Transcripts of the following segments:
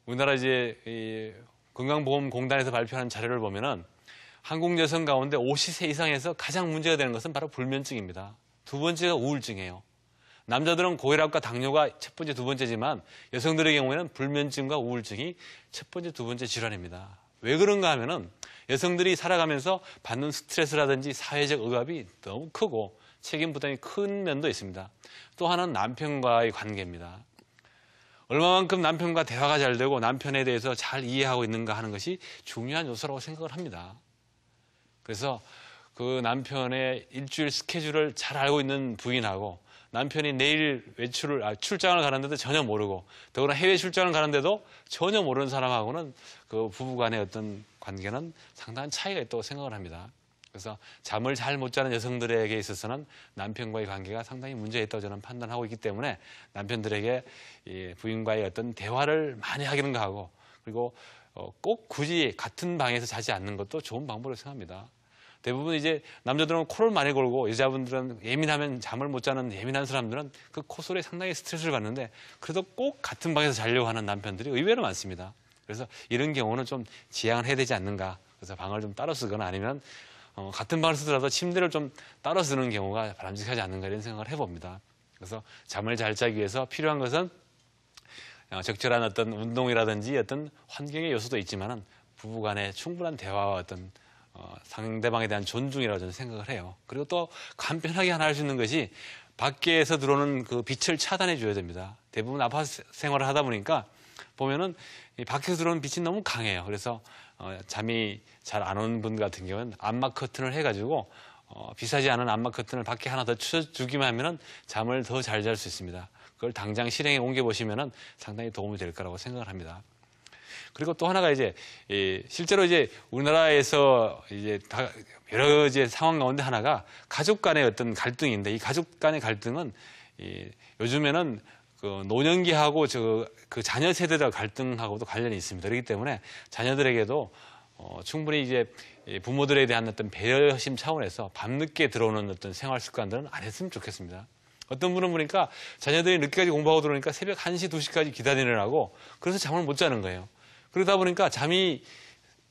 우리나라 이제 이 건강보험공단에서 발표하는 자료를 보면은 한국 여성 가운데 50세 이상에서 가장 문제가 되는 것은 바로 불면증입니다. 두 번째가 우울증이에요. 남자들은 고혈압과 당뇨가 첫 번째, 두 번째지만 여성들의 경우에는 불면증과 우울증이 첫 번째, 두 번째 질환입니다. 왜 그런가 하면은 여성들이 살아가면서 받는 스트레스라든지 사회적 억압이 너무 크고 책임 부담이 큰 면도 있습니다. 또 하나는 남편과의 관계입니다. 얼마만큼 남편과 대화가 잘 되고 남편에 대해서 잘 이해하고 있는가 하는 것이 중요한 요소라고 생각을 합니다. 그래서 그 남편의 일주일 스케줄을 잘 알고 있는 부인하고 남편이 내일 출장을 가는데도 전혀 모르고 더구나 해외 출장을 가는데도 전혀 모르는 사람하고는 그 부부 간의 어떤 관계는 상당한 차이가 있다고 생각을 합니다. 그래서 잠을 잘 못 자는 여성들에게 있어서는 남편과의 관계가 상당히 문제가 있다고 저는 판단하고 있기 때문에 남편들에게 이 부인과의 어떤 대화를 많이 하기는 하고 그리고 꼭 굳이 같은 방에서 자지 않는 것도 좋은 방법으로 생각합니다. 대부분 이제 남자들은 코를 많이 골고 여자분들은 예민하면 잠을 못 자는 예민한 사람들은 그 코 소리에 상당히 스트레스를 받는데 그래도 꼭 같은 방에서 자려고 하는 남편들이 의외로 많습니다. 그래서 이런 경우는 좀 지양을 해야 되지 않는가. 그래서 방을 좀 따로 쓰거나 아니면 같은 방을 쓰더라도 침대를 좀 따로 쓰는 경우가 바람직하지 않는가 이런 생각을 해봅니다. 그래서 잠을 잘 자기 위해서 필요한 것은 적절한 어떤 운동이라든지 어떤 환경의 요소도 있지만은 부부 간의 충분한 대화와 어떤 상대방에 대한 존중이라고 저는 생각을 해요. 그리고 또 간편하게 하나 할 수 있는 것이 밖에서 들어오는 그 빛을 차단해 줘야 됩니다. 대부분 아파트 생활을 하다 보니까 보면은 이 밖에서 들어오는 빛이 너무 강해요. 그래서 잠이 잘 안 오는 분 같은 경우는 암막 커튼을 해가지고 비싸지 않은 암막 커튼을 밖에 하나 더 쳐주기만 하면은 잠을 더 잘 잘 수 있습니다. 그걸 당장 실행에 옮겨보시면은 상당히 도움이 될 거라고 생각을 합니다. 그리고 또 하나가 이제 실제로 이제 우리나라에서 이제 여러 이제 상황 가운데 하나가 가족 간의 어떤 갈등인데 이 가족 간의 갈등은 요즘에는 그 노년기하고 그 자녀 세대들 갈등하고도 관련이 있습니다. 그렇기 때문에 자녀들에게도 충분히 이제 부모들에 대한 어떤 배려심 차원에서 밤늦게 들어오는 어떤 생활 습관들은 안 했으면 좋겠습니다. 어떤 분은 보니까 자녀들이 늦게까지 공부하고 들어오니까 새벽 1시, 2시까지 기다리느라고 그래서 잠을 못 자는 거예요. 그러다 보니까 잠이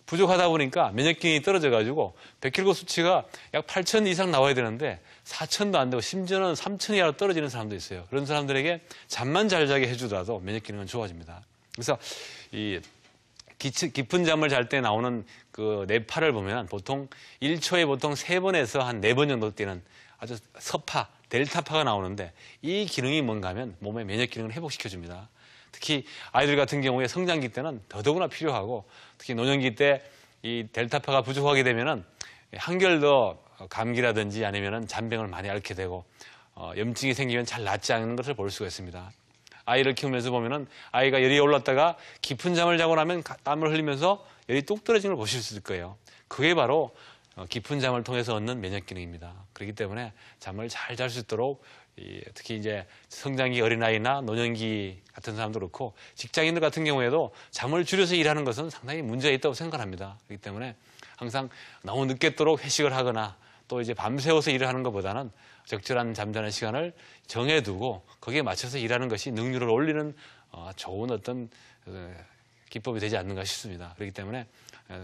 부족하다 보니까 면역 기능이 떨어져가지고 백혈구 수치가 약 8,000 이상 나와야 되는데 4,000도 안 되고 심지어는 3,000 이하로 떨어지는 사람도 있어요. 그런 사람들에게 잠만 잘 자게 해주더라도 면역 기능은 좋아집니다. 그래서 이 깊은 잠을 잘 때 나오는 그 뇌파를 보면 보통 1초에 보통 3번에서 한 4번 정도 뛰는 아주 서파, 델타파가 나오는데 이 기능이 뭔가 하면 몸의 면역 기능을 회복시켜줍니다. 특히 아이들 같은 경우에 성장기 때는 더더구나 필요하고 특히 노년기 때 이 델타파가 부족하게 되면은 한결 더 감기라든지 아니면은 잔병을 많이 앓게 되고 염증이 생기면 잘 낫지 않는 것을 볼 수가 있습니다. 아이를 키우면서 보면은 아이가 열이 올랐다가 깊은 잠을 자고 나면 땀을 흘리면서 열이 뚝 떨어지는 걸 보실 수 있을 거예요. 그게 바로 깊은 잠을 통해서 얻는 면역 기능입니다. 그렇기 때문에 잠을 잘 잘 수 있도록 특히 이제 성장기 어린아이나 노년기 같은 사람도 그렇고 직장인들 같은 경우에도 잠을 줄여서 일하는 것은 상당히 문제가 있다고 생각합니다. 그렇기 때문에 항상 너무 늦게도록 회식을 하거나 또 이제 밤새워서 일을 하는 것보다는 적절한 잠자는 시간을 정해두고 거기에 맞춰서 일하는 것이 능률을 올리는 좋은 어떤 기법이 되지 않는가 싶습니다. 그렇기 때문에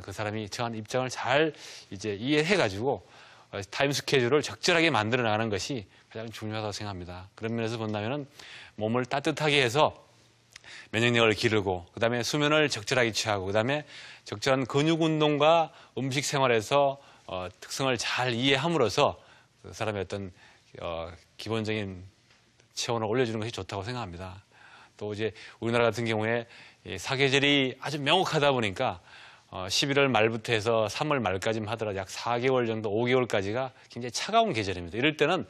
그 사람이 처한 입장을 잘 이제 이해해가지고 타임 스케줄을 적절하게 만들어 나가는 것이 가장 중요하다고 생각합니다. 그런 면에서 본다면은 몸을 따뜻하게 해서 면역력을 기르고 그다음에 수면을 적절하게 취하고 그다음에 적절한 근육 운동과 음식 생활에서 특성을 잘 이해함으로써 그 사람의 어떤 기본적인 체온을 올려주는 것이 좋다고 생각합니다. 또 이제 우리나라 같은 경우에 사계절이 아주 명확하다 보니까 11월 말부터 해서 3월 말까지만 하더라도 약 4개월 정도, 5개월까지가 굉장히 차가운 계절입니다. 이럴 때는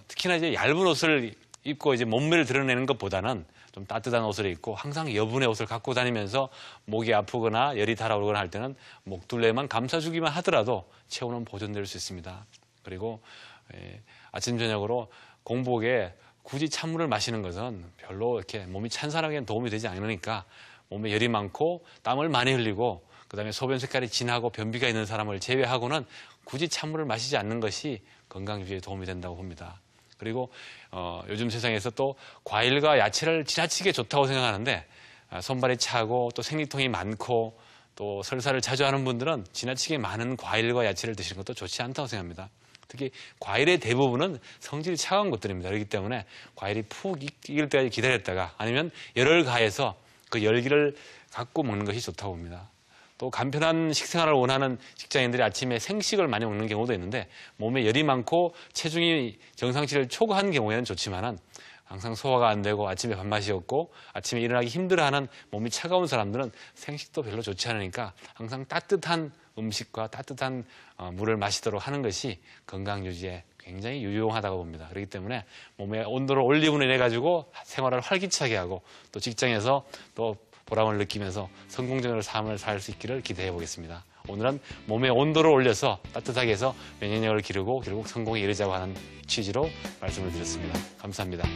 특히나 이제 얇은 옷을 입고 이제 몸매를 드러내는 것보다는 좀 따뜻한 옷을 입고 항상 여분의 옷을 갖고 다니면서 목이 아프거나 열이 달아오르거나 할 때는 목둘레만 감싸주기만 하더라도 체온은 보존될 수 있습니다. 그리고 아침 저녁으로 공복에 굳이 찬물을 마시는 것은 별로 이렇게 몸이 찬 사람에게는 도움이 되지 않으니까 몸에 열이 많고 땀을 많이 흘리고 그다음에 소변 색깔이 진하고 변비가 있는 사람을 제외하고는 굳이 찬물을 마시지 않는 것이 건강 유지에 도움이 된다고 봅니다. 그리고 요즘 세상에서 또 과일과 야채를 지나치게 좋다고 생각하는데 손발이 차고 또 생리통이 많고 또 설사를 자주 하는 분들은 지나치게 많은 과일과 야채를 드시는 것도 좋지 않다고 생각합니다. 특히 과일의 대부분은 성질이 차가운 것들입니다. 그렇기 때문에 과일이 푹 익을 때까지 기다렸다가 아니면 열을 가해서 그 열기를 갖고 먹는 것이 좋다고 봅니다. 또 간편한 식생활을 원하는 직장인들이 아침에 생식을 많이 먹는 경우도 있는데 몸에 열이 많고 체중이 정상치를 초과한 경우에는 좋지만은 항상 소화가 안 되고 아침에 밥맛이 없고 아침에 일어나기 힘들어하는 몸이 차가운 사람들은 생식도 별로 좋지 않으니까 항상 따뜻한 음식과 따뜻한 물을 마시도록 하는 것이 건강 유지에 굉장히 유용하다고 봅니다. 그렇기 때문에 몸의 온도를 올림으로 인해 가지고 생활을 활기차게 하고 또 직장에서 또 보람을 느끼면서 성공적인 삶을 살 수 있기를 기대해 보겠습니다. 오늘은 몸의 온도를 올려서 따뜻하게 해서 면역력을 기르고 결국 성공에 이르자고 하는 취지로 말씀을 드렸습니다. 감사합니다.